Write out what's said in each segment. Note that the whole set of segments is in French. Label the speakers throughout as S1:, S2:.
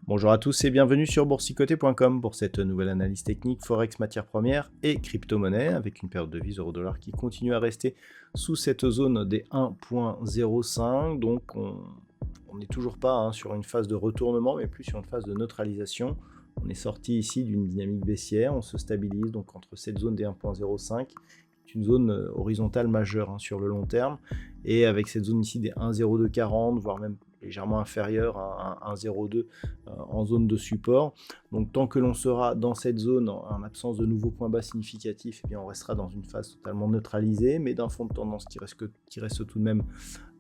S1: Bonjour à tous et bienvenue sur boursicoté.com pour cette nouvelle analyse technique Forex matières premières et crypto-monnaie avec une période de devise euro-dollar qui continue à rester sous cette zone des 1.05. Donc on n'est toujours pas sur une phase de retournement mais plus sur une phase de neutralisation. On est sorti ici d'une dynamique baissière, on se stabilise donc entre cette zone des 1.05, une zone horizontale majeure sur le long terme, et avec cette zone ici des 1.0240 voire même légèrement inférieur à 1.02 en zone de support. Donc tant que l'on sera dans cette zone en absence de nouveaux points bas significatifs, eh bien on restera dans une phase totalement neutralisée, mais d'un fond de tendance qui reste tout de même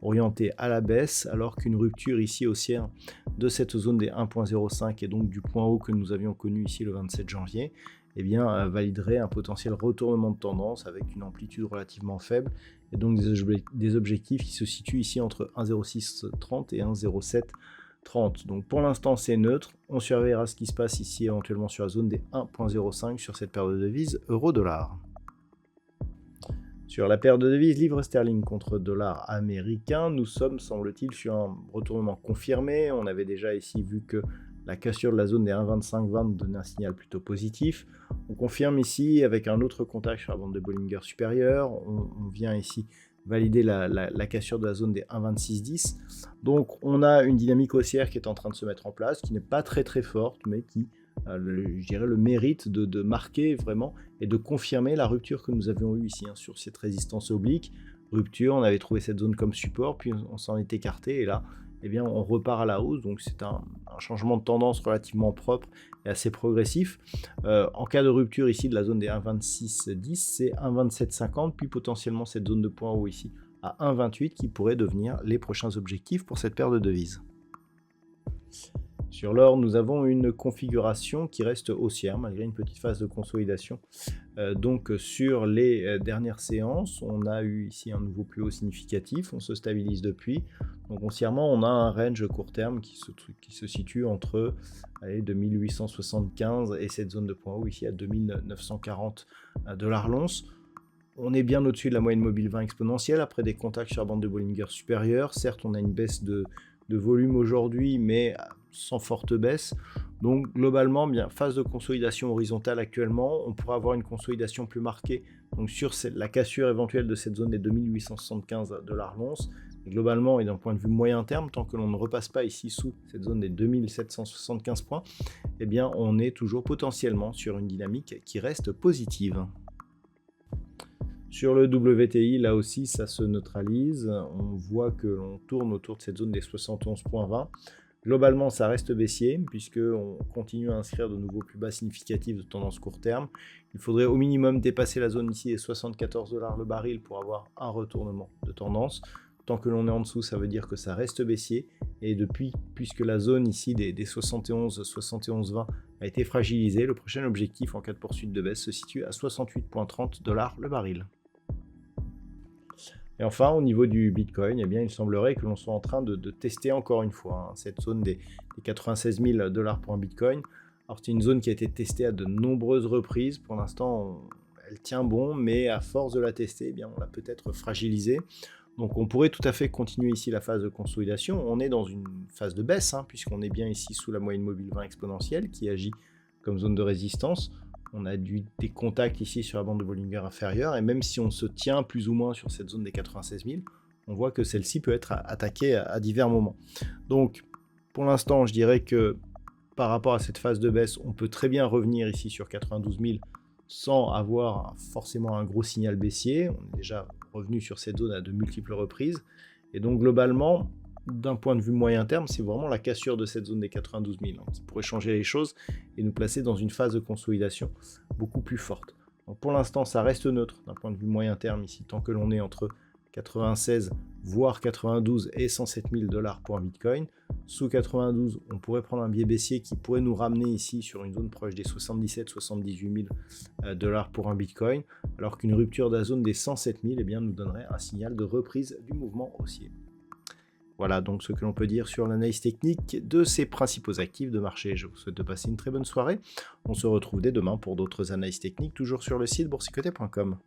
S1: orienté à la baisse, alors qu'une rupture ici haussière de cette zone des 1.05 et donc du point haut que nous avions connu ici le 27 janvier, eh bien, validerait un potentiel retournement de tendance avec une amplitude relativement faible et donc des objectifs qui se situent ici entre 1.0630 et 1.0730. Donc pour l'instant c'est neutre, on surveillera ce qui se passe ici éventuellement sur la zone des 1.05 sur cette paire de devises euro-dollar. Sur la paire de devises livre sterling contre dollar américain, nous sommes semble-t-il sur un retournement confirmé. On avait déjà ici vu que la cassure de la zone des 1.2520 donnait un signal plutôt positif. On confirme ici avec un autre contact sur la bande de Bollinger supérieure. On vient ici valider la cassure de la zone des 1.2610. Donc on a une dynamique haussière qui est en train de se mettre en place, qui n'est pas très forte, mais qui je dirais le mérite de marquer vraiment et de confirmer la rupture que nous avions eue ici sur cette résistance oblique. Rupture, on avait trouvé cette zone comme support, puis on s'en est écarté, et là eh bien, on repart à la hausse, donc c'est un changement de tendance relativement propre et assez progressif. En cas de rupture ici de la zone des 1.2610, c'est 1.2750, puis potentiellement cette zone de point haut ici à 1.28 qui pourrait devenir les prochains objectifs pour cette paire de devises. Sur l'or, nous avons une configuration qui reste haussière malgré une petite phase de consolidation. Donc sur les dernières séances, on a eu ici un nouveau plus haut significatif, on se stabilise depuis. Donc haussièrement, on a un range court terme qui se situe entre 2875 et cette zone de point haut ici à 2940 $ l'once. On est bien au-dessus de la moyenne mobile 20 exponentielle après des contacts sur la bande de Bollinger supérieure. Certes, on a une baisse de volume aujourd'hui, mais sans forte baisse. Donc globalement, bien phase de consolidation horizontale actuellement. On pourra avoir une consolidation plus marquée donc sur la cassure éventuelle de cette zone des 2875 $ l'once. Globalement, et d'un point de vue moyen terme, tant que l'on ne repasse pas ici sous cette zone des 2775 points, eh bien on est toujours potentiellement sur une dynamique qui reste positive. Sur le WTI, là aussi, ça se neutralise. On voit que l'on tourne autour de cette zone des 71,20. Globalement, ça reste baissier puisqu'on continue à inscrire de nouveaux plus bas significatifs de tendance court terme. Il faudrait au minimum dépasser la zone ici des 74 $ le baril pour avoir un retournement de tendance. Tant que l'on est en dessous, ça veut dire que ça reste baissier. Et depuis, puisque la zone ici des 71,20 a été fragilisée, le prochain objectif en cas de poursuite de baisse se situe à 68,30 $ le baril. Et enfin, au niveau du Bitcoin, eh bien, il semblerait que l'on soit en train de tester encore une fois cette zone des 96 000 $ pour un Bitcoin. Alors, c'est une zone qui a été testée à de nombreuses reprises. Pour l'instant, elle tient bon, mais à force de la tester, eh bien, on l'a peut-être fragilisée. Donc, on pourrait tout à fait continuer ici la phase de consolidation. On est dans une phase de baisse, puisqu'on est bien ici sous la moyenne mobile 20 exponentielle qui agit comme zone de résistance. On a des contacts ici sur la bande de Bollinger inférieure, et même si on se tient plus ou moins sur cette zone des 96 000, on voit que celle-ci peut être attaquée à divers moments. Donc, pour l'instant, je dirais que par rapport à cette phase de baisse, on peut très bien revenir ici sur 92 000 sans avoir forcément un gros signal baissier. On est déjà revenu sur cette zone à de multiples reprises. Et donc, globalement, d'un point de vue moyen terme, c'est vraiment la cassure de cette zone des 92 000 qui pourrait changer les choses et nous placer dans une phase de consolidation beaucoup plus forte. Donc pour l'instant, ça reste neutre d'un point de vue moyen terme ici, tant que l'on est entre 96 voire 92 et 107 000 $ pour un Bitcoin. Sous 92, on pourrait prendre un biais baissier qui pourrait nous ramener ici sur une zone proche des 77-78 000 $ pour un Bitcoin, alors qu'une rupture de la zone des 107 000 eh bien, nous donnerait un signal de reprise du mouvement haussier. Voilà donc ce que l'on peut dire sur l'analyse technique de ces principaux actifs de marché. Je vous souhaite de passer une très bonne soirée. On se retrouve dès demain pour d'autres analyses techniques, toujours sur le site boursicoté.com.